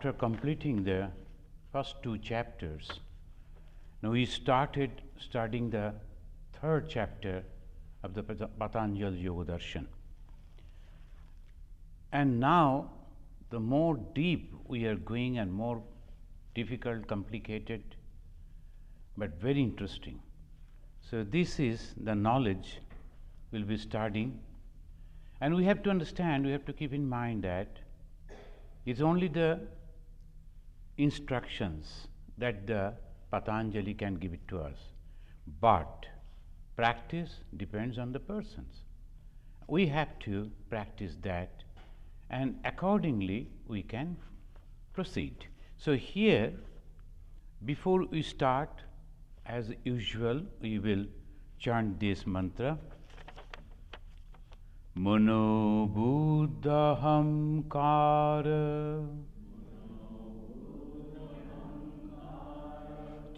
after completing the first two chapters, now we started studying the third chapter of the Patanjali Yoga Darshan. And now, the more deep we are going and more difficult, complicated, but very interesting. So this is the knowledge we'll be studying. And we have to understand, we have to keep in mind that it's only the instructions that the Patanjali can give it to us. But practice depends on the persons. We have to practice that, and accordingly we can proceed. So here, before we start, as usual, we will chant this mantra. Mano buddha hamkara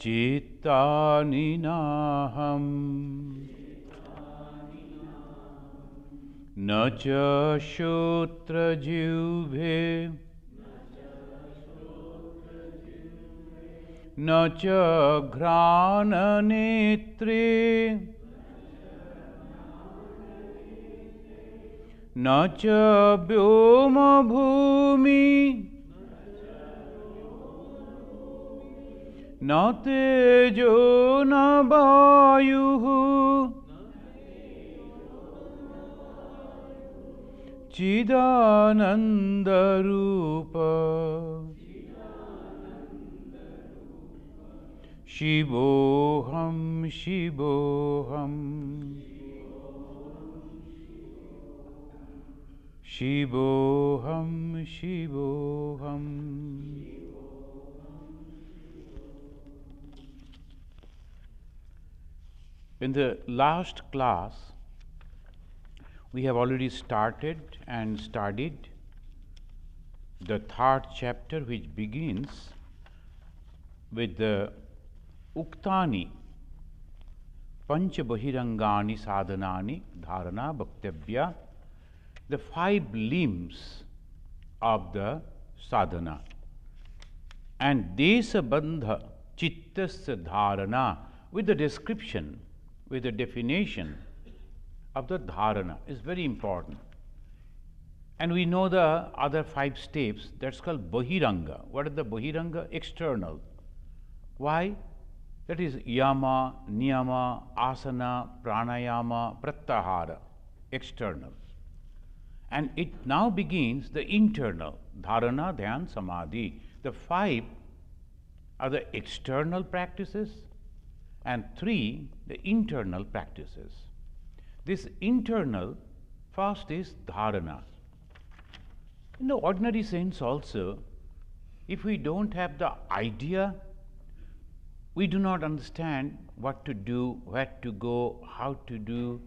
citta ninaham na ca shotra jivhe na ca ghrana netre na ca vyoma bhumi na tejo na vayuh Chidananda Rupa Shivoham Shivoham Shivoham Shivoham. In the last class, we have already started and studied the third chapter, which begins with the Uktani Pancha Bahirangani Sadhanani Dharana Bhaktavya, the 5 limbs of the sadhana, and Desa Bandha Chittasya Dharana, with the description, with the definition of the dharana is very important. And we know the other 5 steps, that's called Bahiranga. What is the Bahiranga? External. Why? That is Yama, Niyama, Asana, Pranayama, Pratyahara, external. And it now begins the internal, Dharana, Dhyan, Samadhi. The 5 are the external practices, and 3 the internal practices. This internal, first is dharana. In the ordinary sense also, if we don't have the idea, we do not understand what to do, where to go, how to do.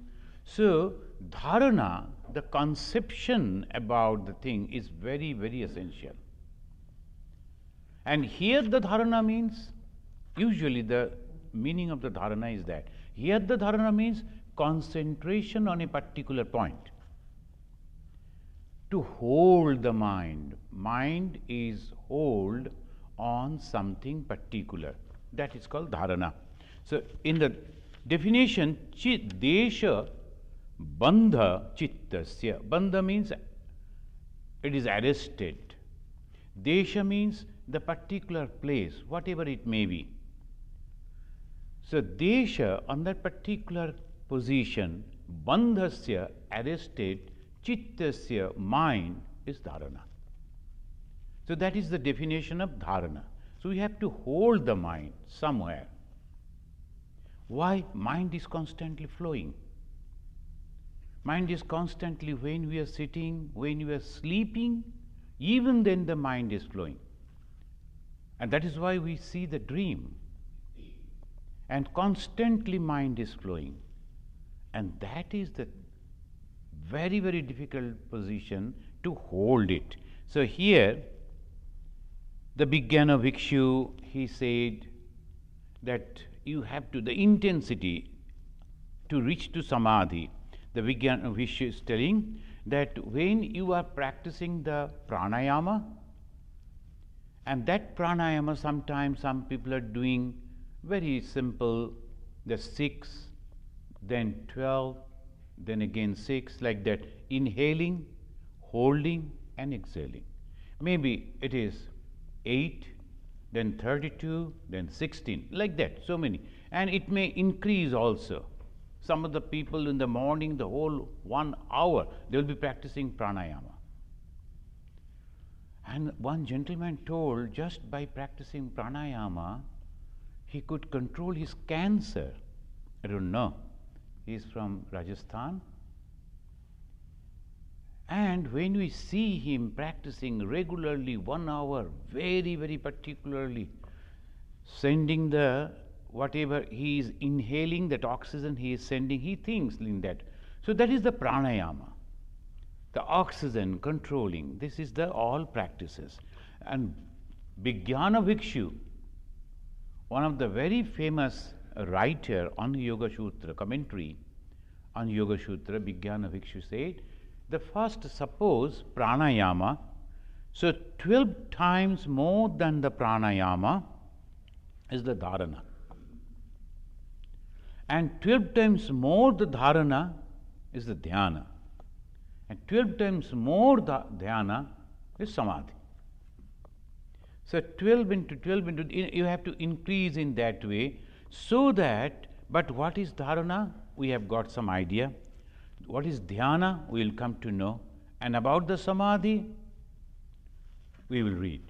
So, dharana, the conception about the thing, is very, very essential. And here the dharana means, usually the meaning of the dharana is that. Here the dharana means concentration on a particular point. To hold the mind. Mind is hold on something particular. That is called dharana. So, in the definition, desha bandha chittasya. Bandha means it is arrested. Desha means the particular place, whatever it may be. So, desha, on that particular position, bandhasya, arrested, chittasya, mind, is dharana. So, that is the definition of dharana. So, we have to hold the mind somewhere. Why? Mind is constantly flowing. Mind is constantly, when we are sitting, when we are sleeping, even then the mind is flowing. And that is why we see the dream. And constantly mind is flowing. And that is the very, very difficult position to hold it. So, here the Vijnana Bhikshu, he said that you have to, the intensity to reach to Samadhi. The Vijnana Bhikshu is telling that when you are practicing the pranayama And that pranayama, sometimes some people are doing very simple, the 6, then 12, then again 6, like that, inhaling, holding and exhaling. Maybe it is 8, then 32, then 16, like that, so many. And it may increase also. Some of the people in the morning, the whole 1 hour, they will be practicing pranayama. And one gentleman told, just by practicing pranayama, he could control his cancer. I don't know. He is from Rajasthan. And when we see him practicing regularly 1 hour, very, very particularly, sending the whatever he is inhaling, that oxygen he is sending, he thinks in that. So that is the pranayama. The oxygen controlling, this is the all practices. And Vijnana Bhikshu, one of the very famous writer on Yoga Sutra, commentary on Yoga Sutra, Vijnana Bhikshu said, the first, suppose pranayama, so 12 times more than the pranayama is the dharana. And 12 times more the dharana is the dhyana. And 12 times more the dhyana is samadhi. So 12 into 12 into, you have to increase in that way, so that, but what is dharana? We have got some idea. What is dhyana? We will come to know. And about the samadhi, we will read.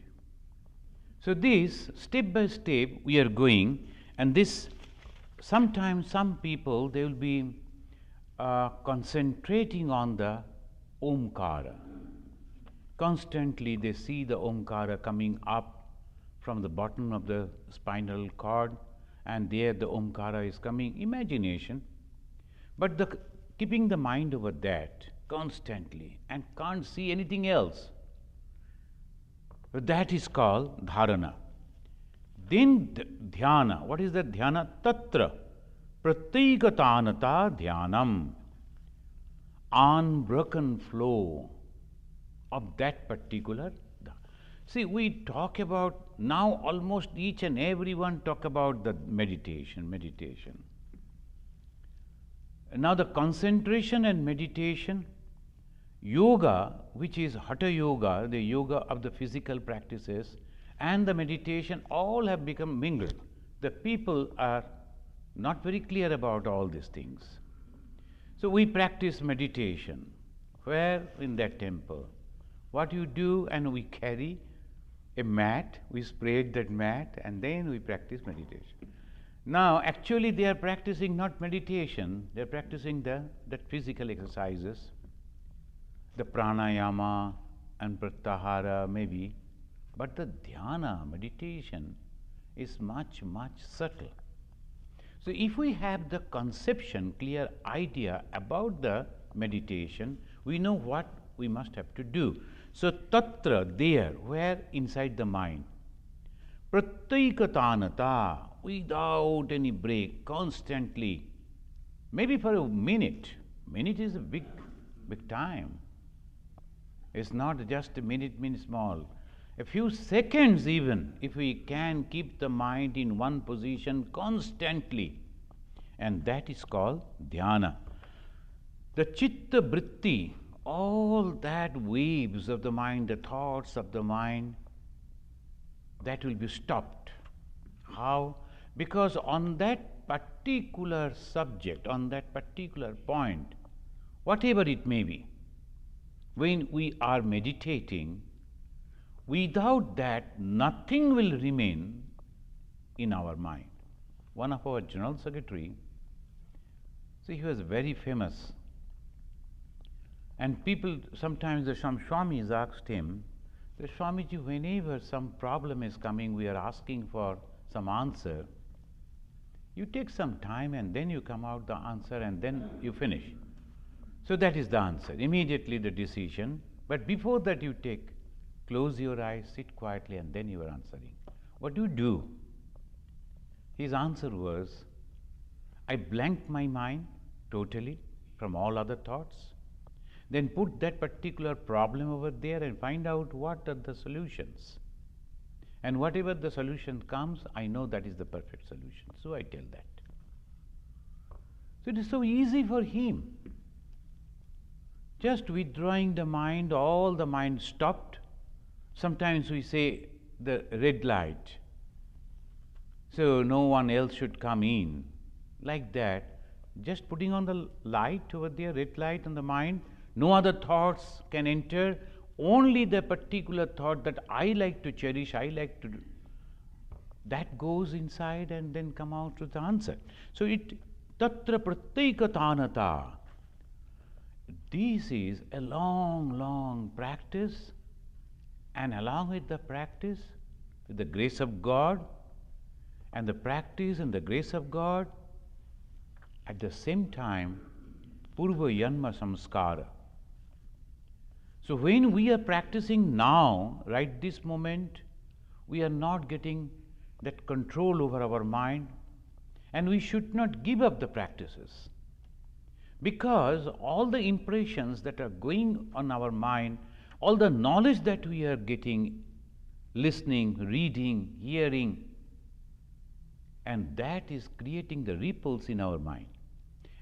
So this, step by step, we are going, and this, sometimes some people, they will be concentrating on the Omkara. Constantly they see the Omkara coming up from the bottom of the spinal cord, and there the Omkara is coming, imagination. But keeping the mind over that constantly and can't see anything else, that is called dharana. Then dhyana. What is that dhyana? Tatra pratyekatanata dhyanam. Unbroken flow of that particular. See, we talk about now, almost each and everyone talk about the meditation. Now the concentration and meditation, yoga, which is hatha yoga, the yoga of the physical practices, and the meditation, all have become mingled. The people are not very clear about all these things. So we practice meditation. Where? In that temple. What you do, and we carry a mat, we spread that mat, and then we practice meditation. Now, actually, they are practicing not meditation, they are practicing that physical exercises, the pranayama and pratyahara maybe, but the dhyana, meditation, is much, much subtle. So, if we have the conception, clear idea about the meditation, we know what we must have to do. So, tatra, there, where? Inside the mind. Pratyekatanata, without any break, constantly, maybe for a minute. Minute is a big time. It's not just a minute small. A few seconds even, if we can keep the mind in one position constantly, and that is called dhyana. The chitta vritti, all that waves of the mind, the thoughts of the mind, that will be stopped. How? Because on that particular subject, on that particular point, whatever it may be, when we are meditating, without that, nothing will remain in our mind. One of our General Secretary, see, he was very famous. And people, sometimes some Swamis asked him, Swamiji, whenever some problem is coming, we are asking for some answer, you take some time and then you come out the answer and then you finish. So that is the answer, immediately the decision. But before that you close your eyes, sit quietly, and then you are answering. What do you do? His answer was, I blanked my mind totally from all other thoughts, then put that particular problem over there and find out what are the solutions. And whatever the solution comes, I know that is the perfect solution. So I tell that. So it is so easy for him. Just withdrawing the mind, all the mind stopped. Sometimes we say the red light, so no one else should come in. Like that, just putting on the light over there, red light on the mind, no other thoughts can enter, only the particular thought that I like to cherish, I like to do, that goes inside and then come out with the answer. So it tatra pratyekatanata. This is a long, long practice, and along with the practice, with the grace of God, and the practice and the grace of God, at the same time, purva yanma samskara. So when we are practicing now, right this moment, we are not getting that control over our mind, and we should not give up the practices. Because all the impressions that are going on our mind, all the knowledge that we are getting, listening, reading, hearing, and that is creating the ripples in our mind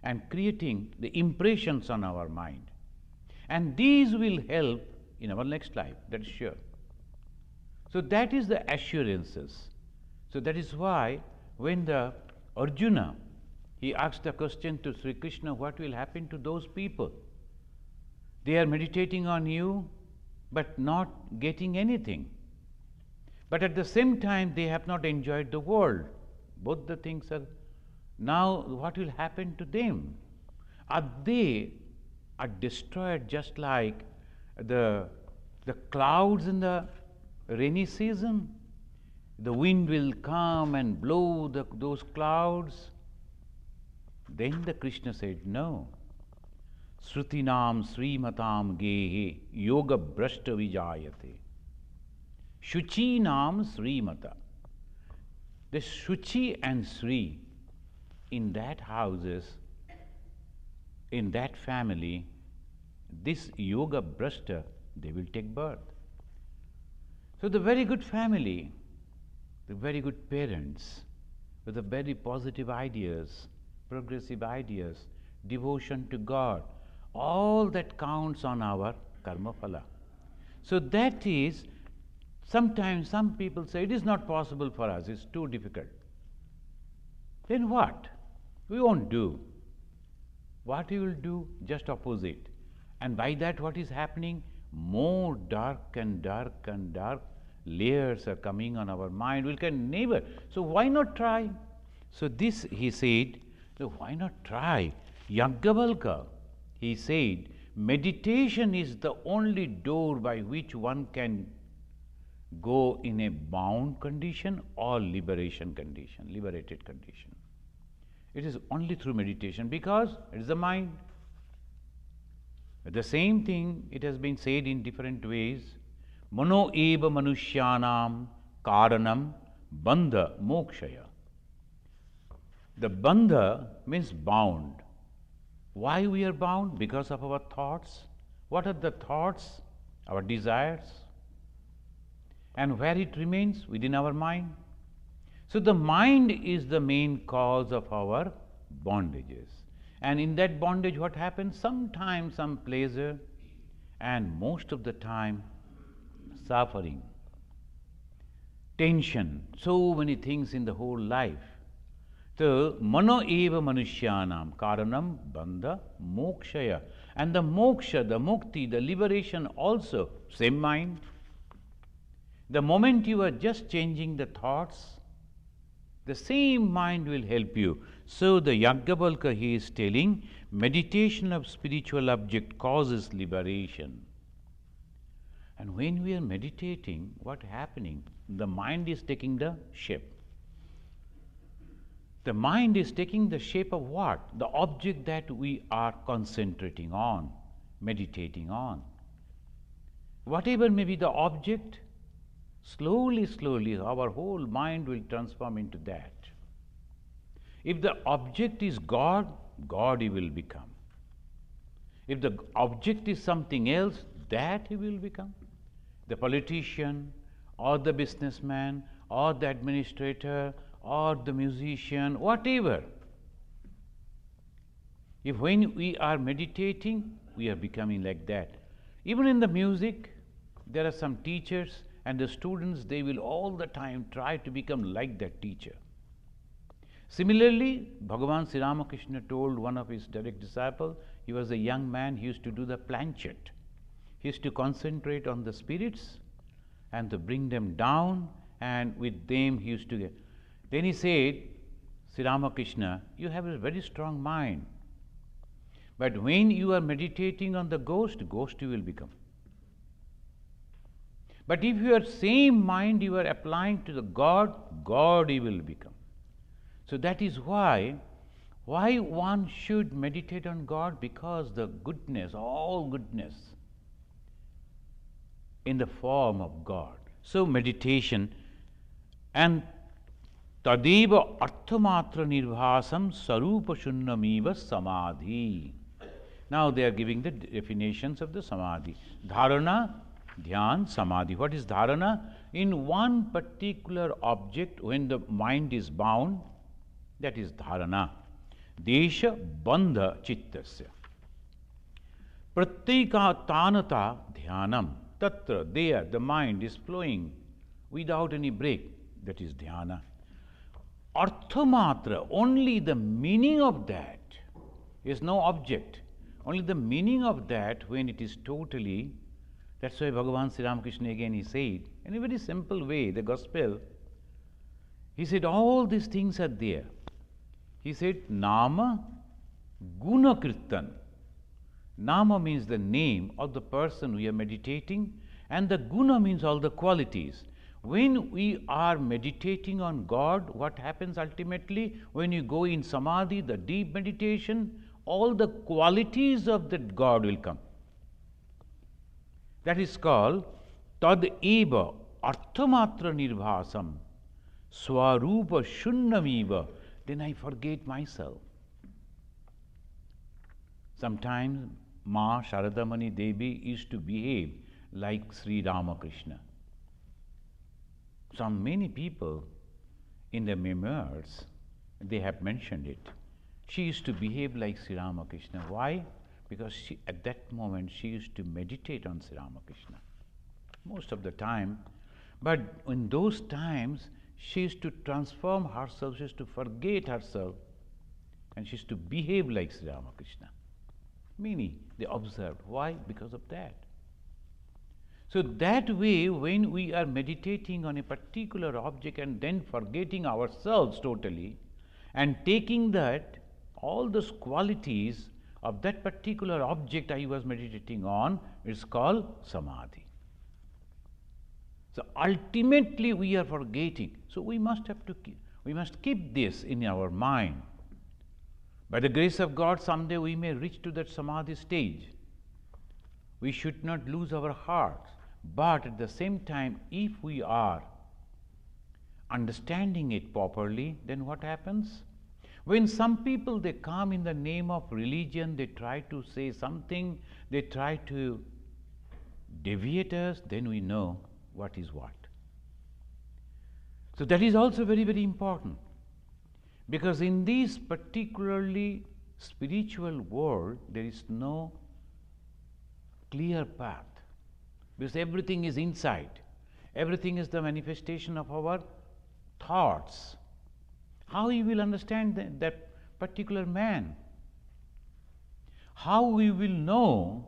and creating the impressions on our mind. And these will help in our next life, that is sure. So that is the assurances. So that is why when the Arjuna, he asked the question to Sri Krishna, what will happen to those people? They are meditating on you, but not getting anything. But at the same time, they have not enjoyed the world. Both the things are, now what will happen to them? They are destroyed just like the clouds in the rainy season. The wind will come and blow those clouds. Then the Krishna said, no. Shrutinam srimatam gehe yoga brashta vijayate. Shuchinam srimata. The Shuchi and Sri in that houses, in that family, this yoga brashta, they will take birth. So the very good family, the very good parents, with the very positive ideas, progressive ideas, devotion to God, all that counts on our karma phala. So that is, sometimes some people say it is not possible for us, it's too difficult. Then what? We won't do. What we will do? Just opposite. And by that what is happening? More dark and dark and dark layers are coming on our mind. We can never. So why not try? So this he said, so why not try? Yajnavalkya, he said, meditation is the only door by which one can go in a bound condition or liberated condition. It is only through meditation, because it is the mind. The same thing, it has been said in different ways. Mano eva manushyanam karanam bandha mokshaya. The bandha means bound. Why we are bound? Because of our thoughts. What are the thoughts? Our desires. And where it remains? Within our mind. So the mind is the main cause of our bondages. And in that bondage what happens? Sometimes some pleasure, and most of the time suffering, tension, so many things in the whole life. So, mano eva manushyanam karanam bandha mokshaya. And the moksha, the mukti, the liberation also, same mind. The moment you are just changing the thoughts, the same mind will help you. So the Yajnavalkya, he is telling, meditation of spiritual object causes liberation. And when we are meditating, what is happening? The mind is taking the shape. The mind is taking the shape of what? The object that we are concentrating on, meditating on. Whatever may be the object, slowly, slowly, our whole mind will transform into that. If the object is God, God he will become. If the object is something else, that he will become. The politician or the businessman, or the administrator, or the musician, whatever. If when we are meditating, we are becoming like that. Even in the music, there are some teachers and the students, they will all the time try to become like that teacher. Similarly, Bhagavan Sri Ramakrishna told one of his direct disciples, he was a young man, he used to do the planchet. He used to concentrate on the spirits and to bring them down, and with them he used to get. Then he said, Sri Ramakrishna, you have a very strong mind. But when you are meditating on the ghost you will become. But if your same mind you are applying to the God you will become. So that is why one should meditate on God, because the goodness, all goodness in the form of God. So meditation and tadeva arthamatra nirvasam sarupa shunnamiva samadhi. Now they are giving the definitions of the samadhi. Dharana, dhyan, samadhi. What is dharana? In one particular object, when the mind is bound, that is dharana. Desha bandha chittasya. Pratyeka tanata dhyanam. Tatra, there, the mind is flowing without any break. That is dhyana. Arthamatra, only the meaning of that is no object. Only the meaning of that when it is totally, that's why Bhagavan Sri Ramakrishna again he said, in a very simple way, the gospel, he said all these things are there. He said, Nama Guna Kirtan. Nama means the name of the person we are meditating, and the Guna means all the qualities. When we are meditating on God, what happens ultimately? When you go in samadhi, the deep meditation, all the qualities of that God will come. That is called Tad eva arthamatra nirvasam swarupa shunnamiva. Then I forget myself. Sometimes Ma Sharadamani Devi used to behave like Sri Ramakrishna. Some many people in the memoirs, they have mentioned it. She used to behave like Sri Ramakrishna. Why? Because at that moment she used to meditate on Sri Ramakrishna most of the time. But in those times she used to transform herself, she used to forget herself, and she used to behave like Sri Ramakrishna. Many, they observed. Why? Because of that. So that way, when we are meditating on a particular object and then forgetting ourselves totally and taking that, all those qualities of that particular object I was meditating on, is called samadhi. So ultimately we are forgetting. So we must keep this in our mind. By the grace of God, someday we may reach to that samadhi stage. We should not lose our hearts. But at the same time, if we are understanding it properly, then what happens? When some people, they come in the name of religion, they try to say something, they try to deviate us, then we know what is what. So that is also very, very important. Because in this particularly spiritual world, there is no clear path. Because everything is inside. Everything is the manifestation of our thoughts. How we will understand that particular man? How we will know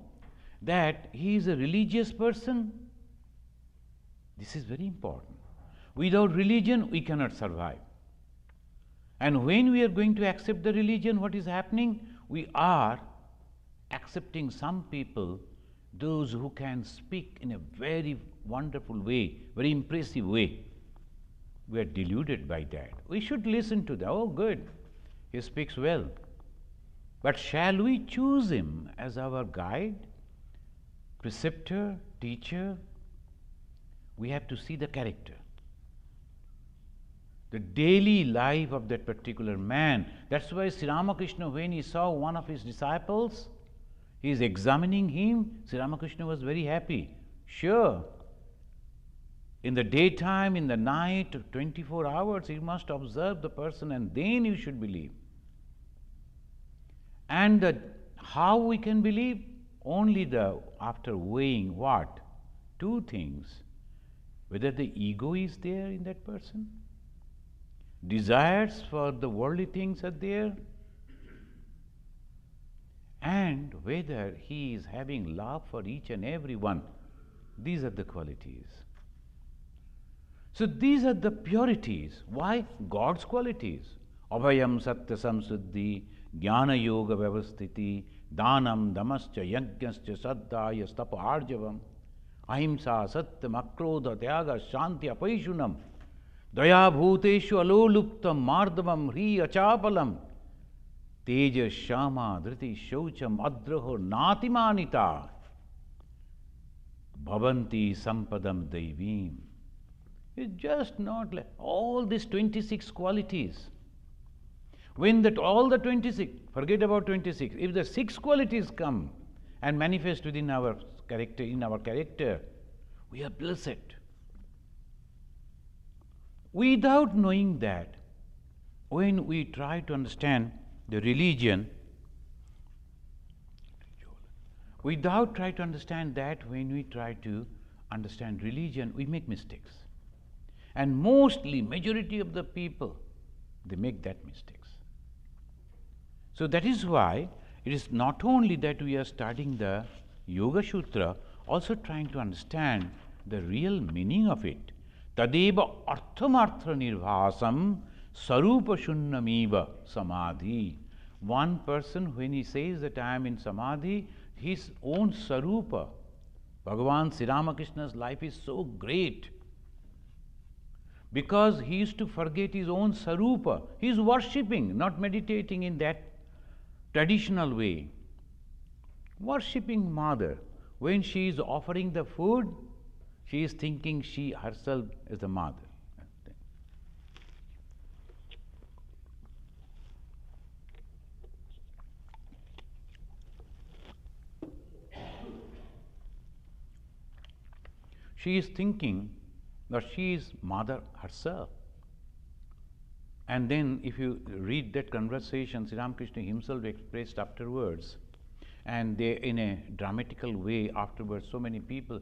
that he is a religious person? This is very important. Without religion, we cannot survive. And when we are going to accept the religion, what is happening? We are accepting some people, those who can speak in a very wonderful way, very impressive way. We are deluded by that. We should listen to that. Oh, good, he speaks well. But shall we choose him as our guide, preceptor, teacher? We have to see the character, the daily life of that particular man. That's why Sri Ramakrishna, when he saw one of his disciples, he is examining him, Sri Ramakrishna was very happy. Sure, In the daytime, in the night, 24 hours, you must observe the person and then you should believe. And how we can believe? Only after weighing what? Two things. Whether the ego is there in that person, desires for the worldly things are there, and whether he is having love for each and every one. These are the qualities. So these are the purities. Why? God's qualities. Abhayam satya samsuddhi, jnana yoga vyavasthiti, danam damascha yajnascha saddhaya stapa arjavam, ahimsa satyam akrodha tyaga shanti apaishunam, daya bhuteshu aloluptam mardavam hri achapalam, teja shama dhriti shaucham adraho natimanita, bhavanti sampadam daivim. It's just not like all these 26 qualities. When all the 26, forget about 26, if the 6 qualities come and manifest within our character, we are blessed. Without knowing that, when we try to understand the religion, without try to understand that, when we try to understand religion, we make mistakes. And mostly, majority of the people, they make that mistakes. So that is why it is not only that we are studying the Yoga Sutra, also trying to understand the real meaning of it. Tadeva arthamartha nirvasam sarupa shunnamiva samadhi. One person, when he says that I am in samadhi, his own sarupa, Bhagavan Sri Ramakrishna's life is so great, because he used to forget his own sarupa. He is worshipping, not meditating in that traditional way. Worshipping mother. When she is offering the food, she is thinking she herself is the mother. She is thinking that she is mother herself. And then if you read that conversation, Sri Ramakrishna himself expressed afterwards, and they in a dramatical way afterwards, so many people,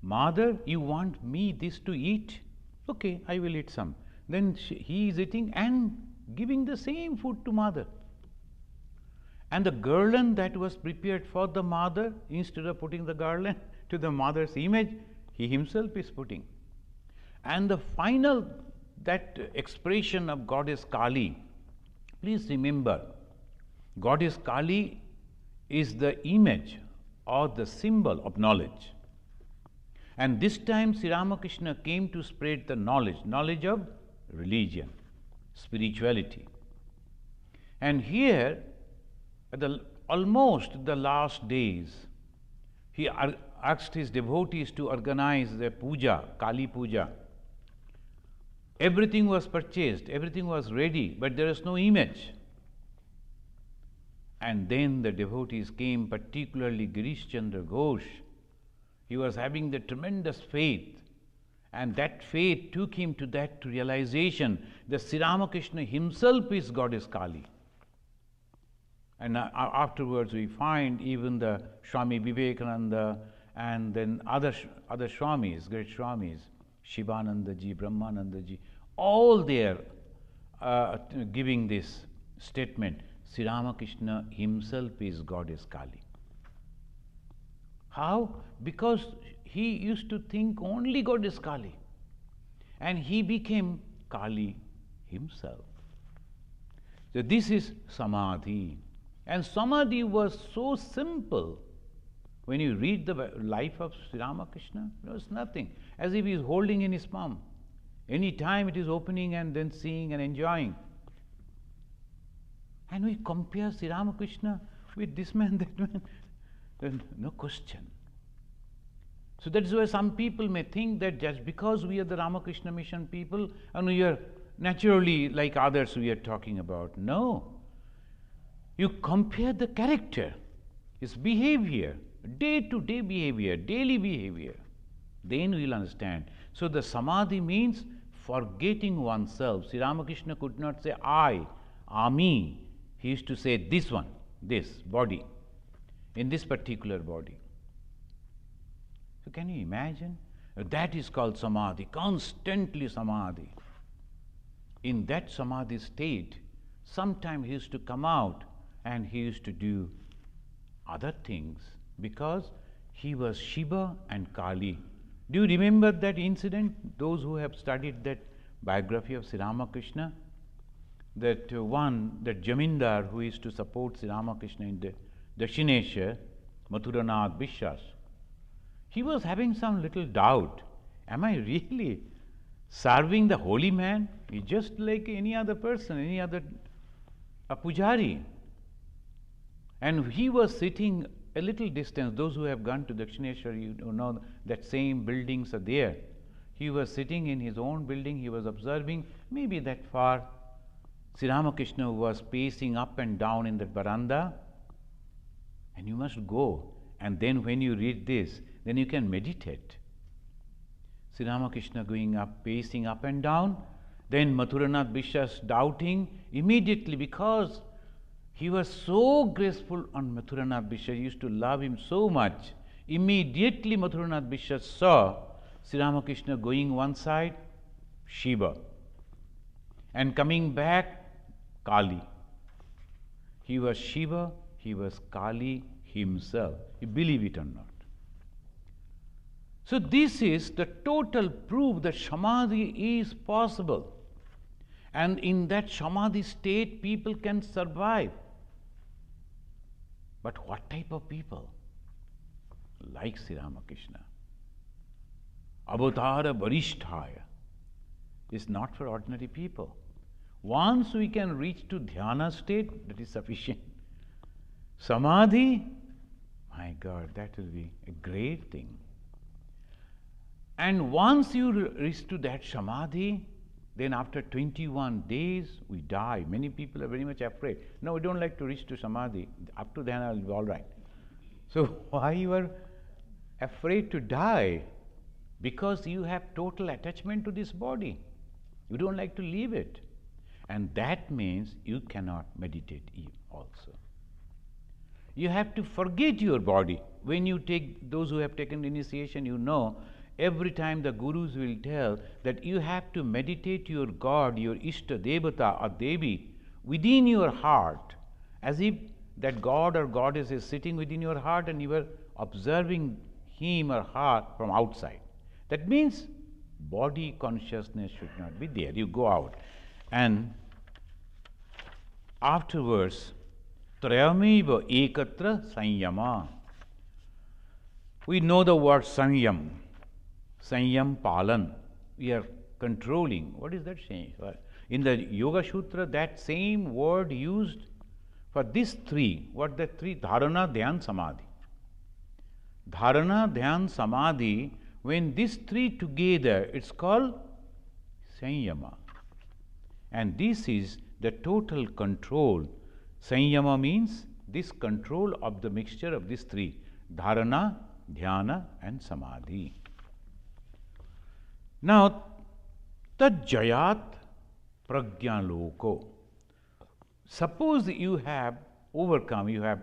Mother, you want me this to eat? Okay, I will eat some. Then he is eating and giving the same food to mother. And the garland that was prepared for the mother, instead of putting the garland to the mother's image, he himself is putting. And the final, that expression of Goddess Kali, please remember, Goddess Kali is the image or the symbol of knowledge. And this time Sri Ramakrishna came to spread the knowledge of religion, spirituality. And here, at almost the last days, he asked his devotees to organize the puja, Kali puja. Everything was purchased, everything was ready, but there is no image. And then the devotees came, particularly Girish Chandra Ghosh. He was having the tremendous faith, and that faith took him to that realization that Sri Ramakrishna himself is Goddess Kali. And afterwards we find even the Swami Vivekananda and then other Swamis, great Swamis, Shivanandaji, Brahmanandaji, all there giving this statement, Sri Ramakrishna himself is Goddess Kali. How? Because he used to think only Goddess Kali, and he became Kali himself. So this is Samadhi. And Samadhi was so simple. When you read the life of Sri Ramakrishna, there was nothing, as if he is holding in his palm. Any time it is opening and then seeing and enjoying. And we compare Sri Ramakrishna with this man, that man, then no question. So that is why some people may think that just because we are the Ramakrishna mission people and we are naturally like others we are talking about. No. You compare the character, his behavior, day-to-day behavior, daily behavior. Then we will understand. So the samadhi means forgetting oneself. Sri Ramakrishna could not say I, me. He used to say this one, this body, in this particular body. So can you imagine? That is called samadhi, constantly samadhi. In that samadhi state, sometime he used to come out and he used to do other things because he was Shiva and Kali. Do you remember that incident? Those who have studied that biography of Sri Ramakrishna, that that Jamindar who used to support Sri Ramakrishna in the Dakshinesha, Mathuranath Vishwas, he was having some little doubt. Am I really serving the holy man? He's just like any other person, any other pujari. And he was sitting a little distance. Those who have gone to Dakshineshwar, you know that same buildings are there. He was sitting in his own building, he was observing, maybe that far. Sri Ramakrishna was pacing up and down in the veranda, and you must go. And then when you read this, then you can meditate. Sri Ramakrishna going up, pacing up and down, then Mathuranath Vishwas doubting immediately because he was so graceful on Mathuranath Vishwas, he used to love him so much. Immediately Mathuranath Vishwas saw Sri Ramakrishna going one side, Shiva, and coming back, Kali. He was Shiva, he was Kali himself. You believe it or not. So this is the total proof that samadhi is possible. And in that samadhi state, people can survive. But what type of people? Like Sri Ramakrishna. Avatara Varisthaya is not for ordinary people. Once we can reach to dhyana state, that is sufficient. Samadhi, my God, that will be a great thing. And once you reach to that samadhi, then after 21 days, we die. Many people are very much afraid. No, we don't like to reach to samadhi. Up to then, I'll be all right. So why you are afraid to die? Because you have total attachment to this body. You don't like to leave it. And that means you cannot meditate also. You have to forget your body. When you take, those who have taken initiation, you know, every time the gurus will tell that you have to meditate your God, your Ishta Devata or Devi within your heart, as if that God or Goddess is sitting within your heart and you are observing him or her from outside. That means body consciousness should not be there. You go out. And afterwards, Trayamiva ekatra sanyama. We know the word sanyam. Sanyam palan. We are controlling. What is that saying? In the Yoga Sutra, that same word used for these three. What the three? Dharana, Dhyan, Samadhi. Dharana, Dhyan, Samadhi. When these three together, it's called Sanyama. And this is the total control. Sanyama means this control of the mixture of these three. Dharana, Dhyana and Samadhi. Now, Tajjayat Prajnaloko. Suppose you have overcome, you have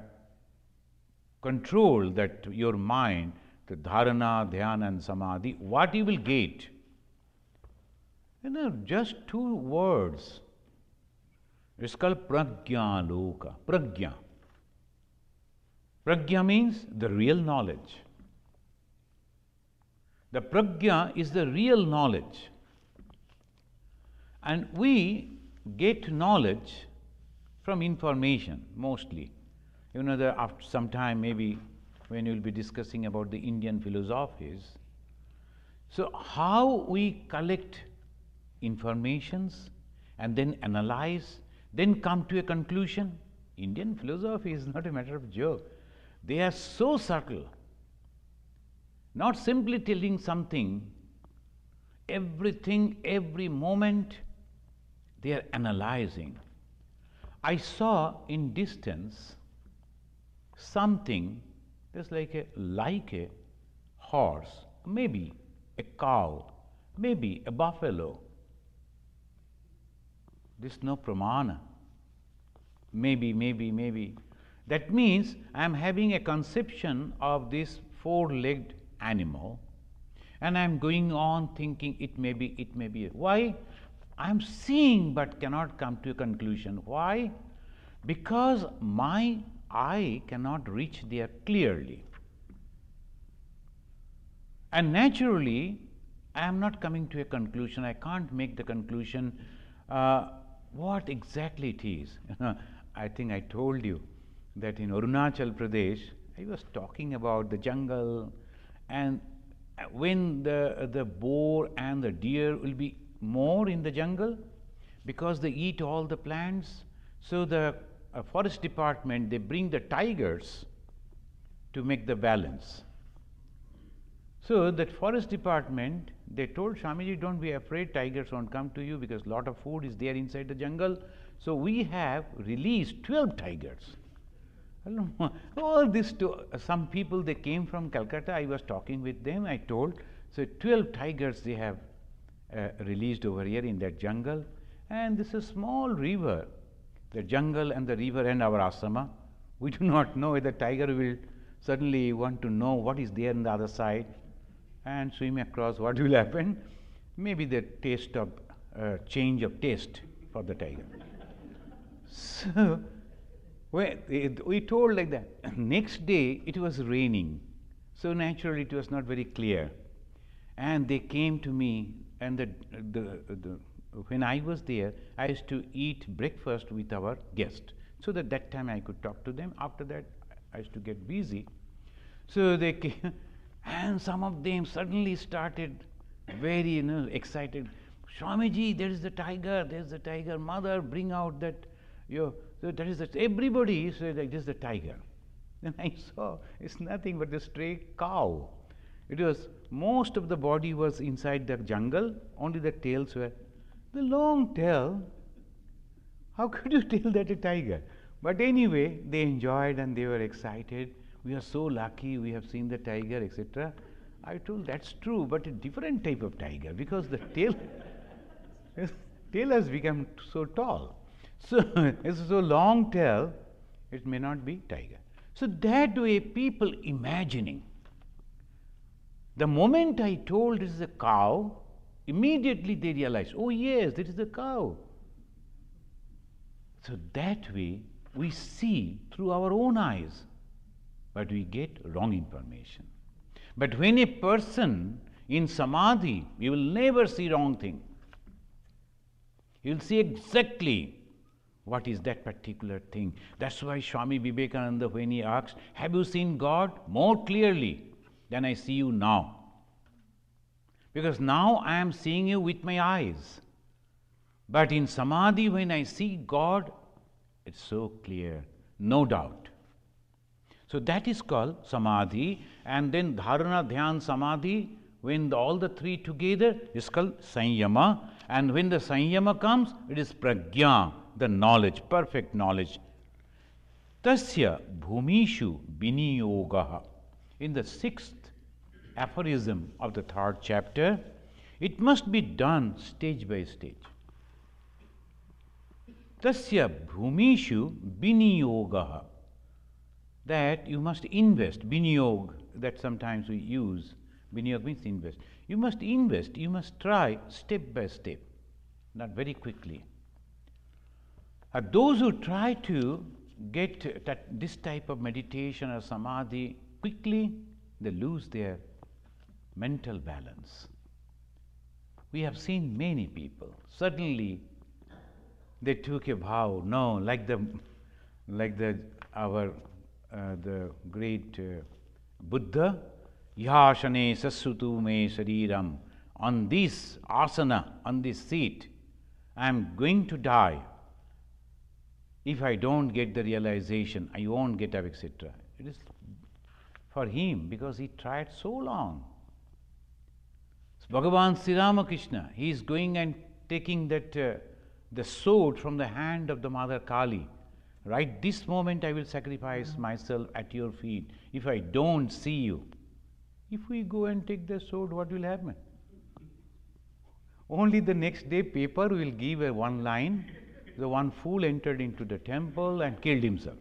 controlled that your mind, the Dharana, Dhyana and Samadhi, what you will get? You know, just two words. It's called Prajnaloka. Prajna. Prajna means the real knowledge. The prajna is the real knowledge. And we get knowledge from information mostly. You know that after some time, maybe when you will be discussing about the Indian philosophies. So how we collect informations and then analyze, then come to a conclusion. Indian philosophy is not a matter of joke. They are so subtle. Not simply telling something, everything, every moment, they are analyzing. I saw in distance something just like a horse, maybe a cow, maybe a buffalo. This is no pramana. Maybe. That means I am having a conception of this four-legged animal, and I am going on thinking it may be. Why? I am seeing but cannot come to a conclusion. Why? Because my eye cannot reach there clearly. And naturally, I am not coming to a conclusion. I can't make the conclusion what exactly it is. I think I told you that in Arunachal Pradesh, I was talking about the jungle, and when the boar and the deer will be more in the jungle because they eat all the plants. So the forest department, they bring the tigers to make the balance. So that forest department, they told Swamiji, don't be afraid, tigers won't come to you because a lot of food is there inside the jungle. So we have released 12 tigers. All this to some people, they came from Calcutta. I was talking with them. I told, so 12 tigers they have released over here in that jungle. And this is a small river, the jungle and the river and our asrama. We do not know whether tiger will suddenly want to know what is there on the other side and swim across. What will happen? Maybe the taste of change of taste for the tiger. So we told like that. Next day it was raining, so naturally it was not very clear. And they came to me, and when I was there, I used to eat breakfast with our guest, so that time I could talk to them. After that, I used to get busy. So they came, and some of them suddenly started very excited. Swamiji, there is the tiger. There is the tiger. Mother, bring out that. So that is everybody said that this is the tiger. Then I saw it's nothing but a stray cow. It was most of the body was inside the jungle. Only the tails were the long tail. How could you tell that a tiger? But anyway, they enjoyed and they were excited. We are so lucky. We have seen the tiger, etc. I told that's true, but a different type of tiger because the tail has become so tall. So it's so long tail, it may not be tiger. So that way people imagining. The moment I told this is a cow, immediately they realized, oh yes, this is a cow. So that way we see through our own eyes, but we get wrong information. But when a person in samadhi, you will never see wrong thing. You will see exactly what is that particular thing. That's why Swami Vivekananda, when he asked, have you seen God more clearly than I see you now? Because now I am seeing you with my eyes. But in samadhi, when I see God, it's so clear, no doubt. So that is called samadhi. And then dharana, dhyan, samadhi, when all the three together is called sanyama. And when the sanyama comes, it is prajna, the knowledge, perfect knowledge. Tasya bhumishu biniyogaha. In the 6th aphorism of the 3rd chapter, it must be done stage by stage. Tasya bhumishu biniyogaha. That you must invest. Biniyog, that sometimes we use. Biniyog means invest. You must invest, you must try step by step, not very quickly. Those who try to get this type of meditation or samadhi quickly, they lose their mental balance. We have seen many people, suddenly they took a vow, no, like the great Buddha, Yashane sasutu me shariram, on this asana, on this seat, I am going to die. If I don't get the realization, I won't get up, etc. It is for him because he tried so long. Bhagavan Sri Ramakrishna, he is going and taking that the sword from the hand of the Mother Kali. Right this moment I will sacrifice myself at your feet if I don't see you. If we go and take the sword, what will happen? Only the next day paper will give a one line, the one fool entered into the temple and killed himself.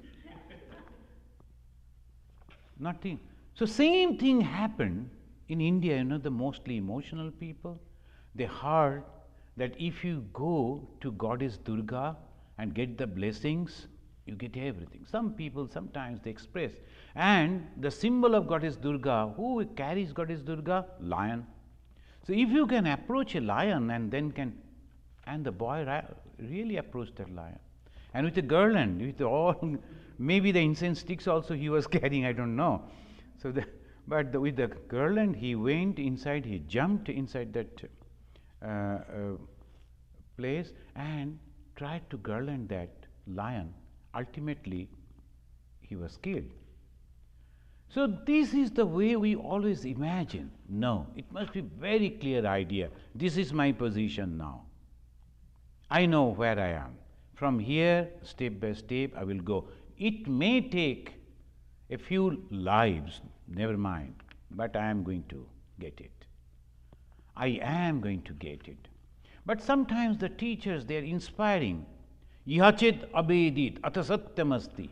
Nothing. So same thing happened in India, the mostly emotional people. They heard that if you go to Goddess Durga and get the blessings, you get everything. Some people sometimes they express. And the symbol of Goddess Durga, who carries Goddess Durga? Lion. So if you can approach a lion and the boy really approached that lion. And with a garland, with all, maybe the incense sticks also he was carrying, I don't know. So with the garland, he went inside, he jumped inside that place and tried to garland that lion. Ultimately, he was killed. So this is the way we always imagine. No, it must be very clear idea. This is my position now. I know where I am. From here, step by step, I will go. It may take a few lives, never mind, but I am going to get it. I am going to get it. But sometimes the teachers, they are inspiring. Ihachet abedit atasatyamasti.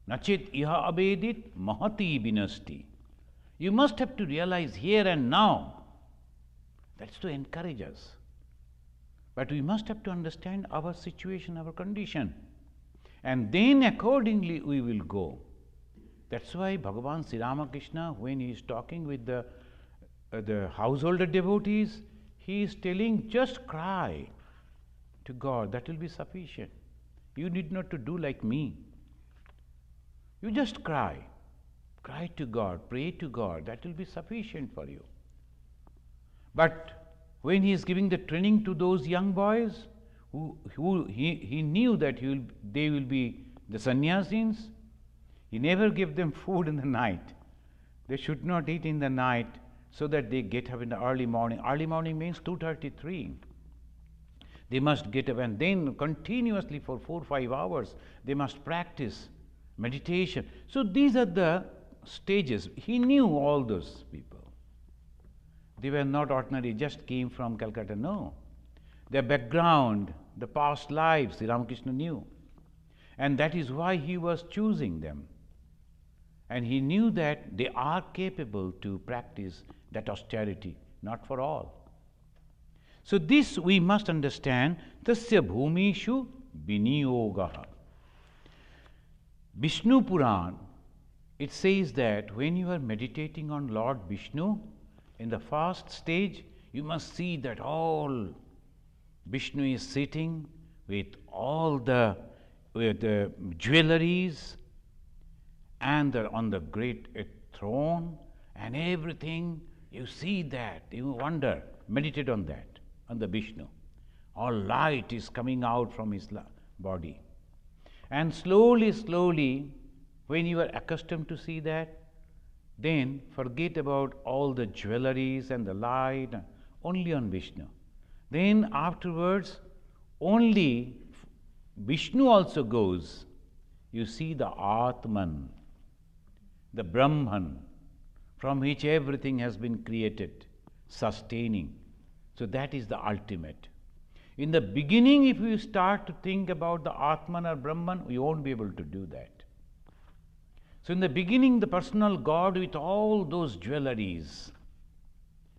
Nachet iha abedit mahati binasti. You must have to realize here and now. That's to encourage us. But we must have to understand our situation, our condition. And then accordingly we will go. That's why Bhagavan Sri Ramakrishna, when he is talking with the householder devotees, he is telling, just cry to God, that will be sufficient. You need not to do like me. You just cry. Cry to God, pray to God, that will be sufficient for you. But when he is giving the training to those young boys, who he knew that they will be the sannyasins, he never gave them food in the night. They should not eat in the night so that they get up in the early morning. Early morning means 2:33. They must get up and then continuously for 4 or 5 hours they must practice meditation. So these are the stages. He knew all those people. They were not ordinary, just came from Calcutta. No. Their background, the past lives, Sri Ramakrishna knew. And that is why he was choosing them. And he knew that they are capable to practice that austerity, not for all. So this we must understand, tasya bhumishu biniyogaha. Vishnu Puran, it says that when you are meditating on Lord Vishnu, in the first stage, you must see that all Vishnu is sitting with all the jewelries and on the great throne and everything. You see that, you wonder, meditate on that, on the Vishnu. All light is coming out from his body. And slowly, slowly, when you are accustomed to see that, then forget about all the jewelries and the light, only on Vishnu. Then afterwards, only Vishnu also goes. You see the Atman, the Brahman, from which everything has been created, sustaining. So that is the ultimate. In the beginning, if you start to think about the Atman or Brahman, you won't be able to do that. So in the beginning, the personal God with all those jewelries,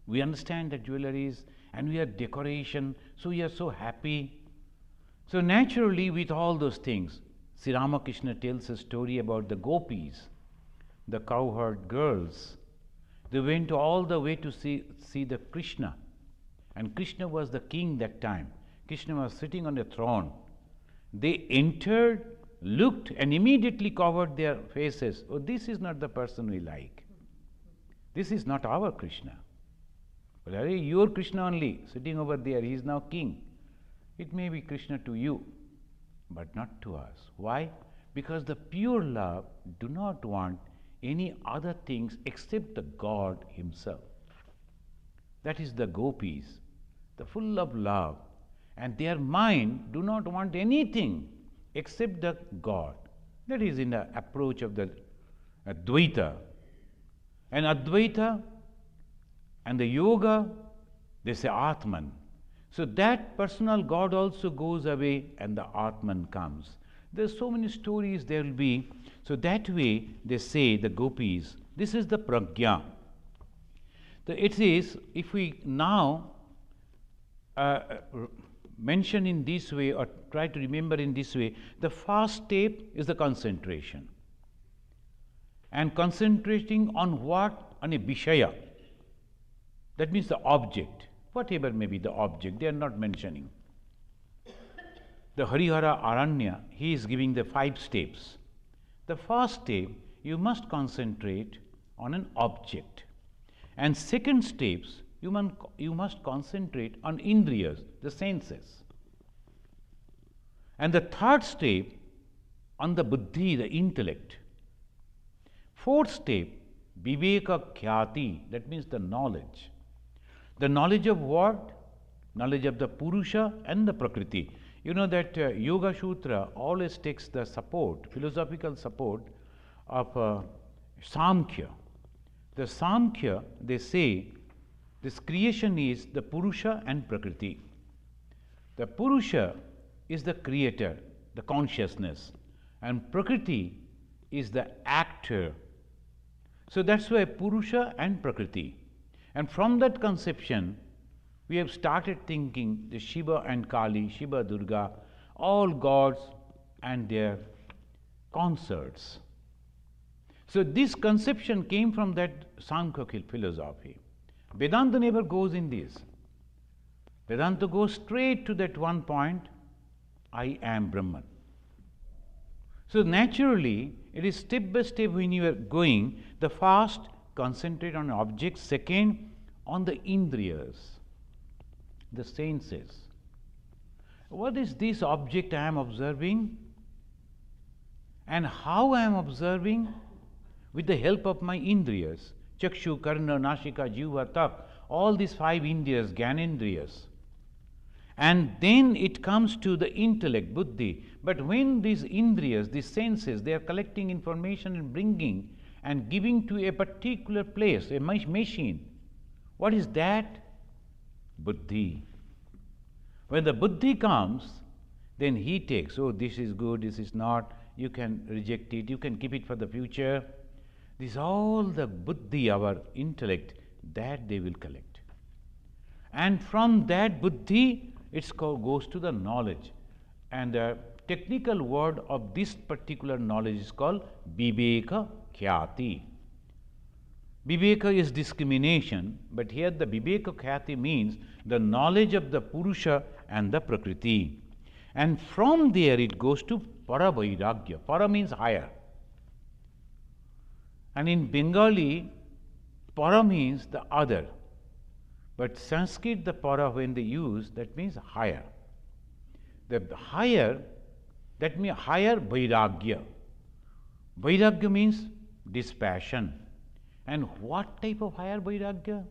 we understand the jewelries and we are decoration, so we are so happy. So naturally, with all those things, Sri Ramakrishna tells a story about the gopis, the cowherd girls. They went all the way to see the Krishna. And Krishna was the king that time. Krishna was sitting on a throne. They entered, looked, and immediately covered their faces. Oh, this is not the person we like. This is not our Krishna. But your Krishna only, sitting over there, he is now king. It may be Krishna to you, but not to us. Why? Because the pure love do not want any other things except the God himself. That is the gopis, the full of love. And their mind do not want anything except the God. That is in the approach of the Advaita. And Advaita and the yoga, they say Atman. So that personal God also goes away and the Atman comes. There's so many stories there will be. So that way they say, the gopis, this is the prajna. It is, if we now mention in this way or try to remember in this way, the first step is the concentration. And concentrating on what? On a vishaya. That means the object, whatever may be the object, they are not mentioning. The Harihara Aranya, he is giving the 5 steps. The first step, you must concentrate on an object. And second steps, you must concentrate on indriyas, the senses. And the third step, on the buddhi, the intellect. Fourth step, viveka khyati, that means the knowledge. The knowledge of what? Knowledge of the Purusha and the Prakriti. You know that Yoga Sutra always takes the support, philosophical support of Samkhya. The Samkhya, they say, this creation is the Purusha and Prakriti. The Purusha is the creator, the consciousness, and Prakriti is the actor. So that's why Purusha and Prakriti. And from that conception, we have started thinking the Shiva and Kali, Shiva, Durga, all gods and their consorts. So this conception came from that Sankhya philosophy. Vedanta never goes in this. Vedanta goes straight to that one point, I am Brahman. So naturally, it is step by step when you are going, the first concentrate on objects, second on the indriyas, the senses. What is this object I am observing? And how I am observing? With the help of my indriyas, chakshu, karna, nashika, jiva, tak, all these 5 indriyas, gyanendriyas. And then it comes to the intellect, buddhi. But when these indriyas, these senses, they are collecting information and bringing and giving to a particular place, a machine. What is that? Buddhi. When the buddhi comes, then he takes, oh, this is good, this is not, you can reject it, you can keep it for the future. This is all the buddhi, our intellect, that they will collect. And from that buddhi, it goes to the knowledge. And the technical word of this particular knowledge is called viveka khyati. Viveka is discrimination, but here the viveka khyati means the knowledge of the Purusha and the Prakriti. And from there it goes to para vairagya. Para means higher. And in Bengali, para means the other. But Sanskrit, the para, when they use, that means higher. The higher, that means higher vairagya. Vairagya means dispassion. And what type of higher vairagya?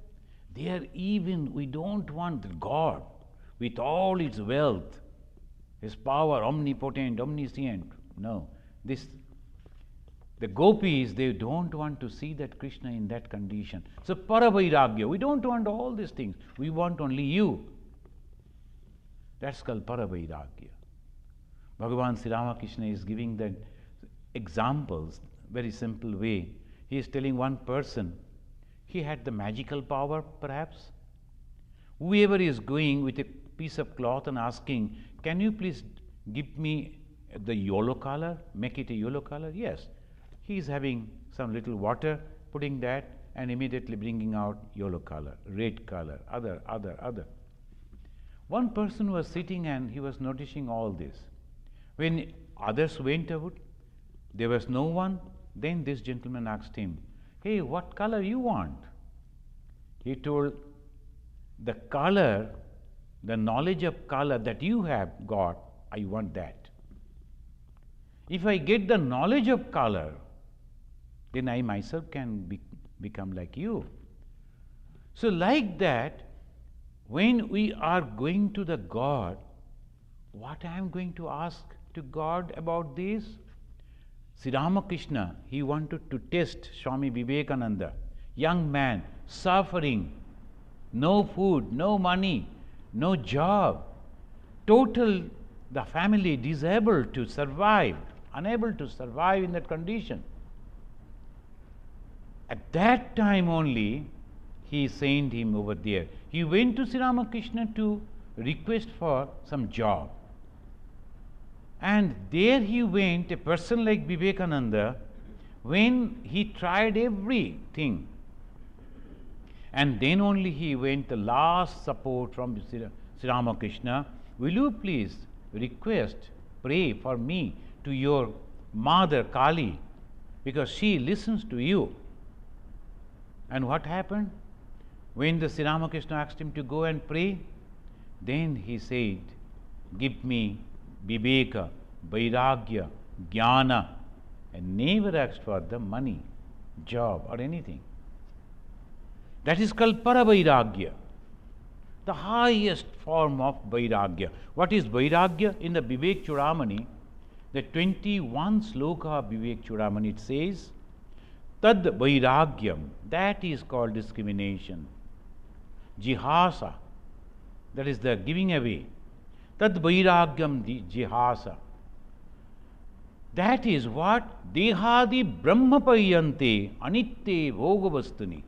There even we don't want God with all its wealth, His power, omnipotent, omniscient. No. The gopis, they don't want to see that Krishna in that condition. So paravairagya, we don't want all these things. We want only you. That's called paravairagya. Bhagavan Sri Ramakrishna is giving the examples, very simple way. He is telling one person, he had the magical power perhaps. Whoever is going with a piece of cloth and asking, can you please give me the yellow color, make it a yellow color? Yes. He is having some little water, putting that and immediately bringing out yellow color, red color, other. One person was sitting and he was noticing all this. When others went out, there was no one. Then this gentleman asked him, hey, what color you want? He told, the color, the knowledge of color that you have got, I want that. If I get the knowledge of color, then I myself can become like you. So like that, when we are going to the God, what I am going to ask to God about this? Sri Ramakrishna, he wanted to test Swami Vivekananda, young man, suffering, no food, no money, no job, total, the family disabled to survive, unable to survive in that condition. At that time only, he sent him over there. He went to Sri Ramakrishna to request for some job. And there he went, a person like Vivekananda, when he tried everything. And then only he went the last support from Sri Ramakrishna. Will you please request, pray for me to your mother Kali, because she listens to you. And what happened? When the Sri Ramakrishna asked him to go and pray, then he said, give me Viveka, Vairagya, Jnana, and never asked for the money, job or anything. That is called Paravairagya, the highest form of Vairagya. What is Vairagya? In the Vivek Chudamani, the 21 sloka of Vivek Chudamani, it says, Tad Vairagyam, that is called discrimination. Jihasa, that is the giving away. Tad Vairagyam Jihasa. That is what? Dehadi Brahmapayante Anitte Bhogavastuni.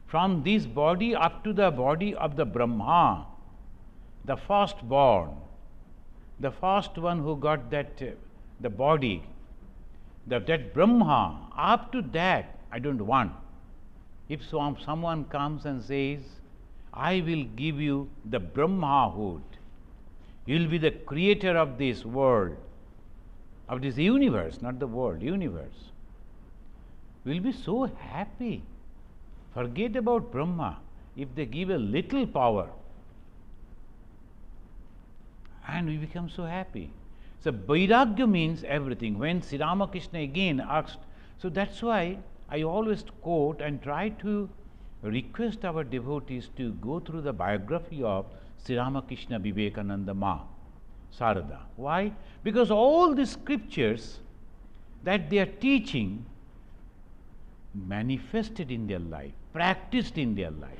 From this body up to the body of the Brahma, the firstborn, the first one who got that, the body, that Brahma, up to that, I don't want. If someone comes and says, I will give you the Brahmahood, you will be the creator of this world, of this universe, not the world, universe. We will be so happy. Forget about Brahma. If they give a little power, and we become so happy. So Vairagya means everything. When Sri Ramakrishna again asked, so that's why I always quote and try to request our devotees to go through the biography of Sri Ramakrishna Vivekananda Ma, Sarada. Why? Because all the scriptures that they are teaching manifested in their life, practiced in their life.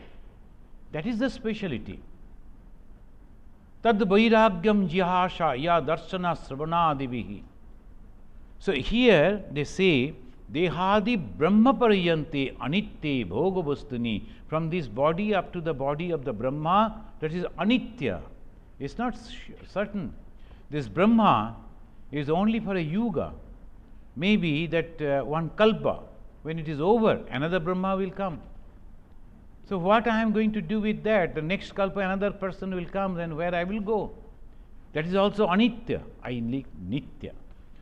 That is the speciality. Tad vairagyam jihasha ya darshana sravanadivihi. So here they say, Dehadi Brahma pariyante anitya bhogavastuni. From this body up to the body of the Brahma, that is anitya. It's not certain. This Brahma is only for a yuga. Maybe that one kalpa. When it is over, another Brahma will come. So what I am going to do with that? The next kalpa another person will come, then where I will go? That is also anitya, nitya.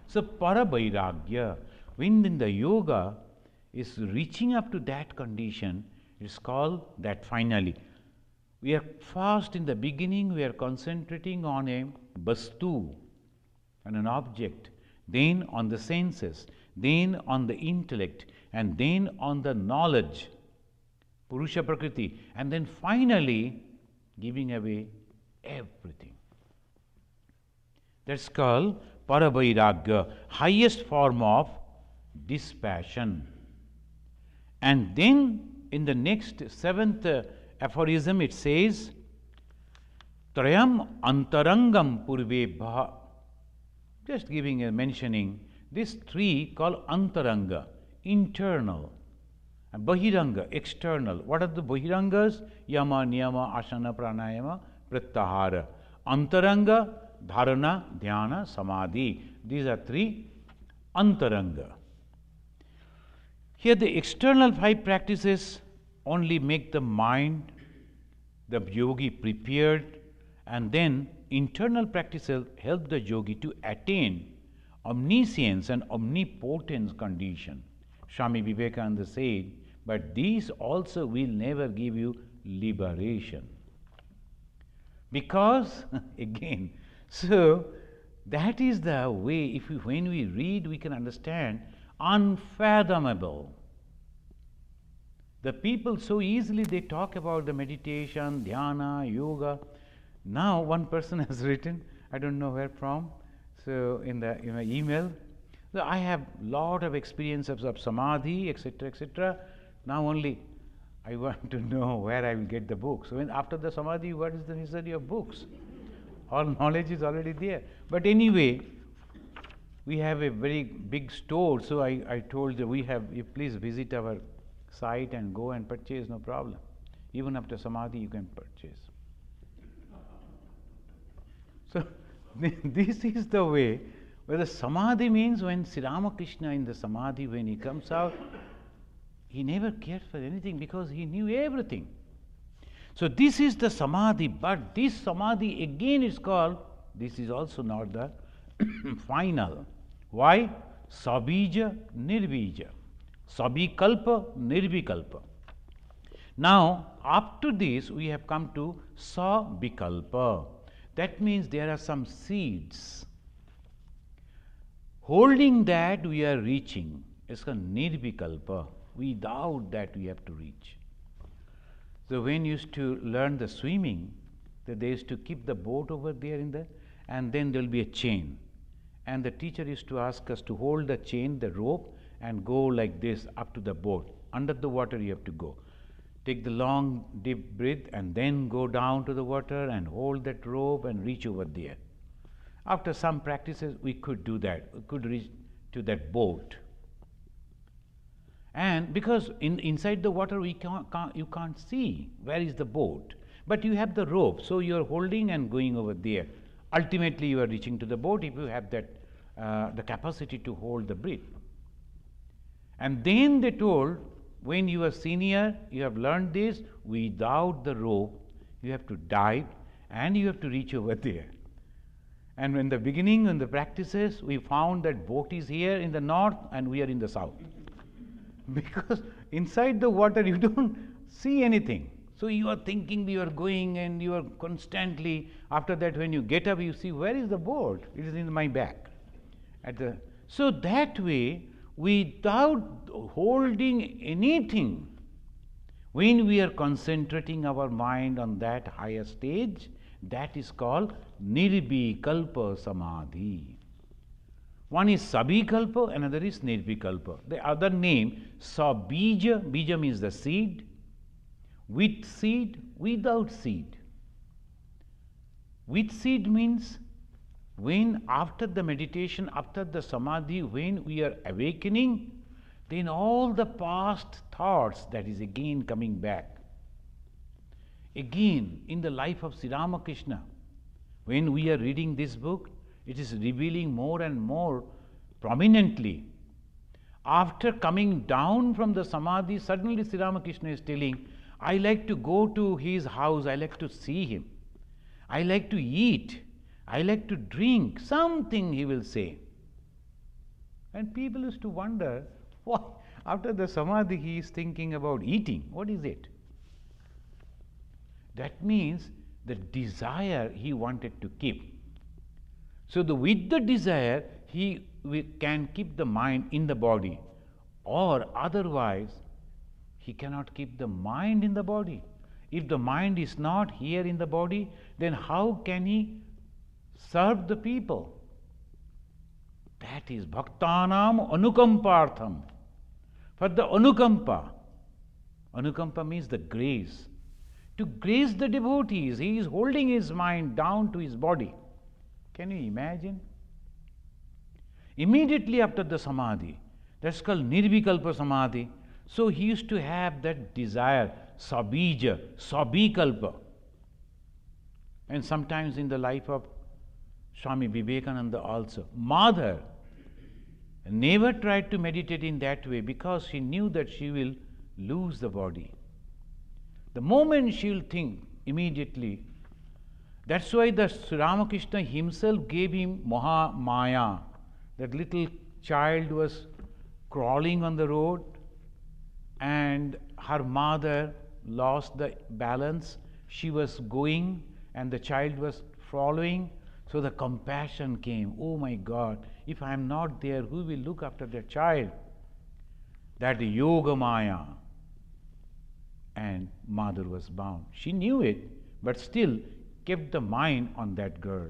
So paravairagya, when in the yoga is reaching up to that condition, it is called that finally. We are first in the beginning, we are concentrating on a vastu, on an object, then on the senses, then on the intellect, and then on the knowledge, Purusha Prakriti, and then finally giving away everything. That's called Paravairagya, highest form of dispassion. And then in the next seventh aphorism it says, Trayam antarangam purvebha. Just giving a mentioning, these three called antaranga, internal, and bahiranga, external. What are the bahirangas? Yama, niyama, asana, pranayama, pratyahara. Antaranga, dharana, dhyana, samadhi. These are three antaranga. Here the external 5 practices only make the mind, the yogi prepared, and then internal practices help the yogi to attain omniscience and omnipotence condition. Swami Vivekananda said, but these also will never give you liberation. Because, again, so that is the way, when we read, we can understand, unfathomable. The people so easily they talk about the meditation, dhyana, yoga. Now one person has written, I don't know where from, so in my email, so I have lot of experiences of samadhi, etc., etc. Now only I want to know where I will get the books. When after the samadhi, what is the necessity of books? All knowledge is already there. But anyway, we have a very big store, so I told that you please visit our site and go and purchase, no problem. Even after samadhi, you can purchase. So, this is the way, where the samadhi means when Sri Ramakrishna in the samadhi, when he comes out, he never cared for anything because he knew everything. So, this is the samadhi, but this samadhi again is called, this is also not the final. Why? Sabija, nirvija. Sabikalpa, nirvikalpa. Now, up to this, we have come to sabikalpa. That means there are some seeds. Holding that, we are reaching. It's called nirvikalpa. Without that, we have to reach. So, when you used to learn the swimming, they used to keep the boat over there and then there will be a chain. And the teacher used to ask us to hold the chain, the rope, and go like this up to the boat. Under the water, you have to go. Take the long, deep breath and then go down to the water and hold that rope and reach over there. After some practices, we could do that. We could reach to that boat. And because inside the water, you can't see where is the boat. But you have the rope, so you are holding and going over there. Ultimately, you are reaching to the boat if you have that the capacity to hold the breath. And then they told, when you are senior, you have learned this, without the rope, you have to dive and you have to reach over there. And in the beginning, in the practices, we found that boat is here in the north and we are in the south. Because inside the water, you don't see anything. So you are thinking you are going and you are constantly, after that when you get up, you see, where is the boat? It is in my back. So that way, without holding anything, when we are concentrating our mind on that higher stage, that is called nirvikalpa samadhi. One is sabikalpa, another is nirvikalpa. The other name, sabija, bija means the seed, with seed, without seed. With seed means when after the meditation, after the samadhi, when we are awakening, then all the past thoughts, that is again coming back. Again, in the life of Sri Ramakrishna, when we are reading this book, it is revealing more and more prominently. After coming down from the samadhi, suddenly Sri Ramakrishna is telling, I like to go to his house, I like to see him, I like to eat, I like to drink, something he will say. And people used to wonder, why after the samadhi he is thinking about eating, what is it? That means the desire he wanted to keep. So with the desire, he can keep the mind in the body, or otherwise he cannot keep the mind in the body. If the mind is not here in the body, then how can he serve the people? That is bhaktanam anukampartham. For the anukampa, anukampa means the grace. To grace the devotees, he is holding his mind down to his body. Can you imagine? Immediately after the samadhi, that's called nirvikalpa samadhi. So he used to have that desire, sabija, sabikalpa. And sometimes in the life of Swami Vivekananda also, mother never tried to meditate in that way because she knew that she will lose the body. The moment she will think immediately, that's why the Sri Ramakrishna himself gave him Maya. That little child was crawling on the road and her mother lost the balance. She was going and the child was following. So the compassion came. Oh my God, if I am not there, who will look after the child? That yoga Maya. And mother was bound. She knew it, but still kept the mind on that girl.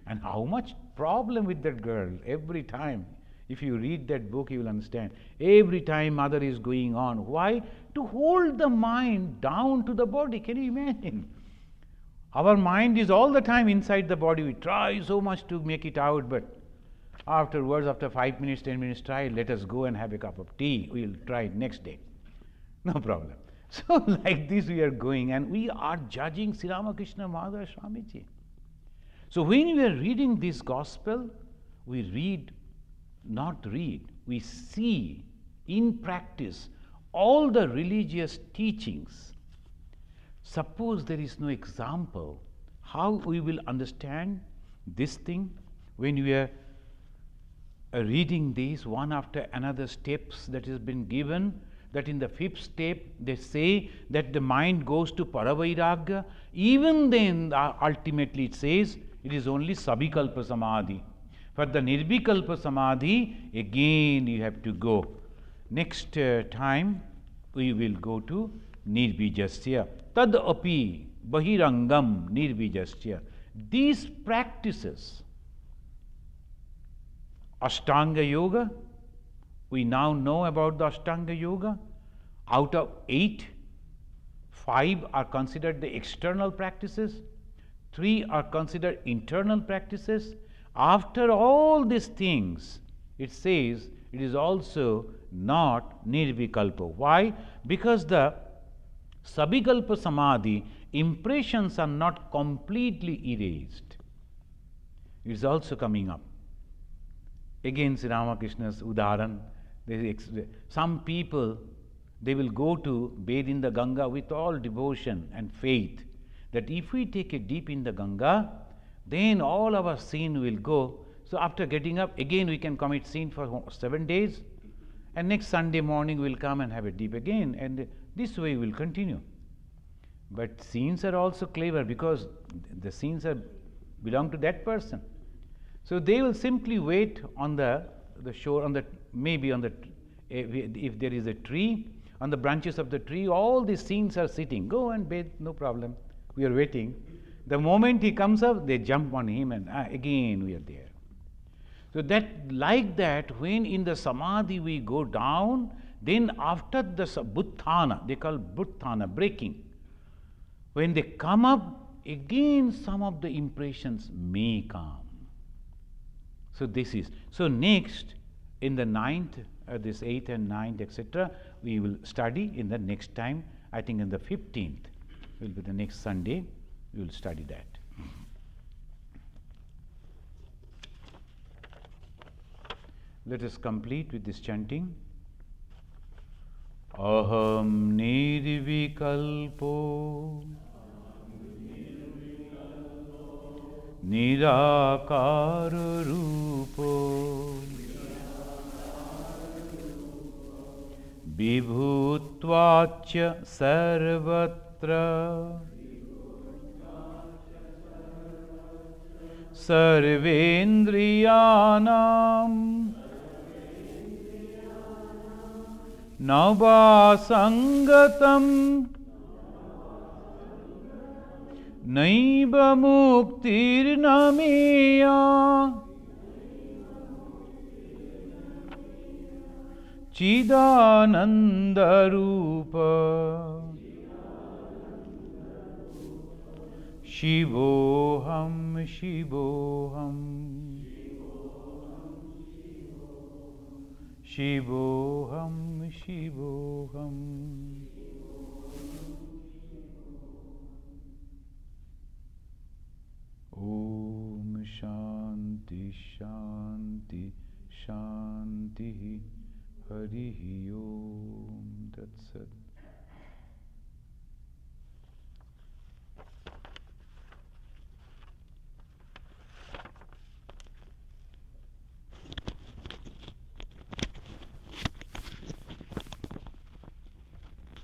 And how much problem with that girl every time. If you read that book, you will understand. Every time mother is going on. Why? To hold the mind down to the body. Can you imagine? Our mind is all the time inside the body. We try so much to make it out, but afterwards, after 5 minutes, 10 minutes try, let us go and have a cup of tea. We will try it next day. No problem. So like this we are going, and we are judging Sri Ramakrishna Maharaj Swamiji. So when we are reading this gospel, we we see in practice all the religious teachings. Suppose there is no example, how we will understand this thing when we are reading these one after another steps that has been given, that in the 5th step they say that the mind goes to Paravairagya. Even then ultimately it says it is only Sabikalpa Samadhi. For the Nirvikalpa Samadhi, again you have to go. Next time we will go to Nirbijasya. Tad api bahirangam Nirbijasya. These practices, Ashtanga Yoga, we now know about the Ashtanga Yoga. Out of 8, 5 are considered the external practices, 3 are considered internal practices. After all these things, it says it is also not Nirvikalpa. Why? Because the Sabikalpa Samadhi impressions are not completely erased. It is also coming up. Again, Sri Ramakrishna's Udaharan. Some people, they will go to bathe in the Ganga with all devotion and faith, that if we take a dip in the Ganga, then all our sin will go. So after getting up, again we can commit sin for 7 days, and next Sunday morning we will come and have a dip again, and this way we will continue. But sins are also clever, because the sins belong to that person. So they will simply wait on the shore, on the maybe on the if there is a tree, on the branches of the tree, all these sins are sitting. Go and bathe, no problem. We are waiting. The moment he comes up, they jump on him, and again we are there. So that, like that, when in the samadhi we go down, then after the butthana, they call butthana, breaking. When they come up, again some of the impressions may come. So this is, so next in the 9th, this 8th and 9th, etc., we will study in the next time. I think in the 15th will be the next Sunday, we will study that. Let us complete with this chanting. Aham nirvikalpo nirakara rupo vibhutvacha sarvatra sarvendriyanam navasangatam naiva muktir nameya chidananda rupa shivoham shivoham shivoham shivoham. Om Shanti Shanti Shanti Harihi Om Tat Sat.